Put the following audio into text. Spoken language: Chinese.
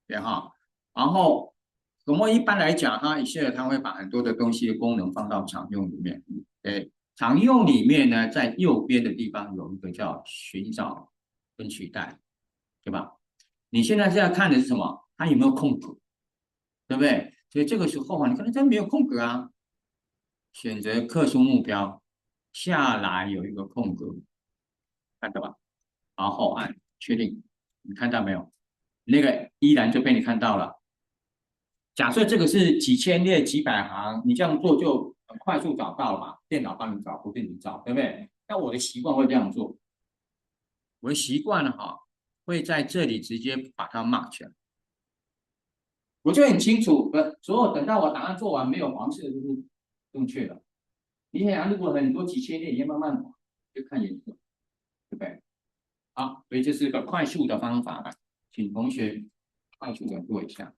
对哈。然后我们一般来讲，它 Excel 它会把很多的东西的功能放到常用里面。对，常用里面呢，在右边的地方有一个叫寻找跟取代，对吧？你现在是要看的是什么？它有没有空格，对不对？所以这个时候啊，你可能真没有空格啊，选择特殊目标，下来有一个空格，看到吧？然后按确定，你看到没有？那个依然就被你看到了。假设这个是几千列几百行，你这样做就很快速找到了嘛，电脑帮你找，不是你找，对不对？那我的习惯会这样做，我的习惯呢哈，会在这里直接把它 mark 起来，我就很清楚，所有等到我答案做完没有黄色就是正确的。你想，如果很多几千列，你要慢慢就看颜色，对不对？好，所以这是个快速的方法，请同学快速的做一下。